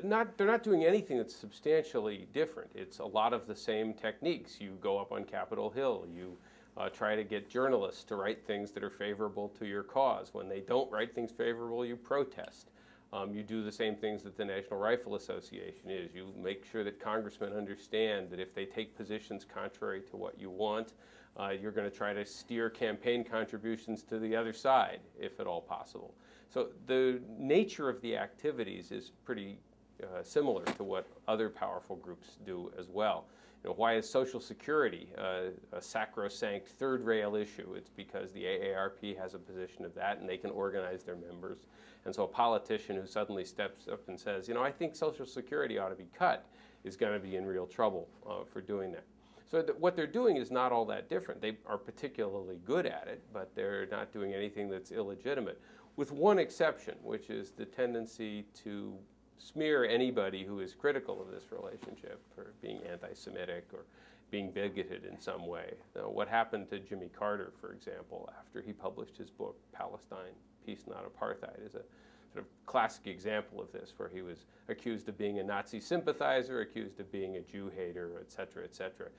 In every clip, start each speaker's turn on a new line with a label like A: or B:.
A: They're not doing anything that's substantially different. It's a lot of the same techniques. You go up on Capitol Hill. You try to get journalists to write things that are favorable to your cause. When they don't write things favorable, you protest. You do the same things that the National Rifle Association is. You make sure that congressmen understand that if they take positions contrary to what you want, you're going to try to steer campaign contributions to the other side, if at all possible. So the nature of the activities is pretty similar to what other powerful groups do as well. You know, why is Social Security a sacrosanct third rail issue? It's because the AARP has a position of that, and they can organize their members. And so a politician who suddenly steps up and says, you know, I think Social Security ought to be cut, is going to be in real trouble for doing that. So what they're doing is not all that different. They are particularly good at it, but they're not doing anything that's illegitimate, with one exception, which is the tendency to smear anybody who is critical of this relationship for being anti-Semitic or being bigoted in some way. Now, what happened to Jimmy Carter, for example, after he published his book, Palestine, Peace, Not Apartheid, is a sort of classic example of this, where he was accused of being a Nazi sympathizer, accused of being a Jew hater, et cetera, et cetera.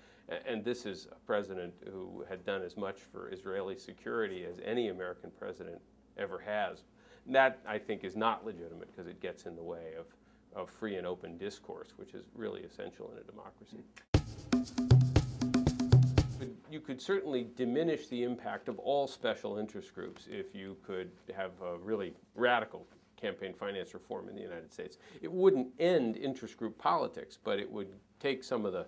A: And this is a president who had done as much for Israeli security as any American president ever has. And that, I think, is not legitimate because it gets in the way of free and open discourse, which is really essential in a democracy. But you could certainly diminish the impact of all special interest groups if you could have a really radical campaign finance reform in the United States. It wouldn't end interest group politics, but it would take some of the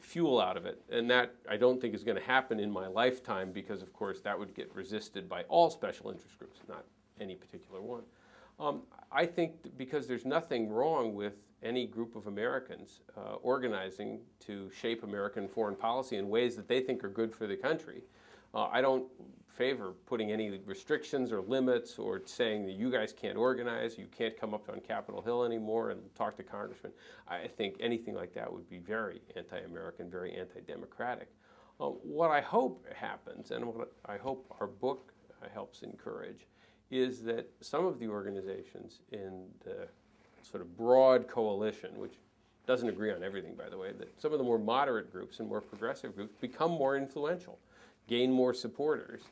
A: fuel out of it. And that, I don't think, is going to happen in my lifetime because, of course, that would get resisted by all special interest groups, not any particular one. I think that because there's nothing wrong with any group of Americans organizing to shape American foreign policy in ways that they think are good for the country. I don't favor putting any restrictions or limits or saying that you guys can't organize, you can't come up on Capitol Hill anymore and talk to congressmen. I think anything like that would be very anti-American, very anti-democratic. What I hope happens, and what I hope our book helps encourage, is that some of the organizations in the sort of broad coalition, which doesn't agree on everything, by the way, that some of the more moderate groups and more progressive groups become more influential, gain more supporters.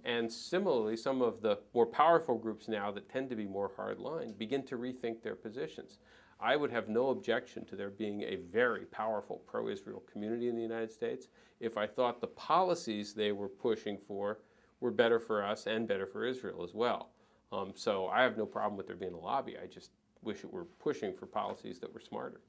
A: And similarly, some of the more powerful groups now that tend to be more hardline begin to rethink their positions. I would have no objection to there being a very powerful pro-Israel community in the United States if I thought the policies they were pushing for were better for us and better for Israel as well. So I have no problem with there being a lobby. I just wish it were pushing for policies that were smarter.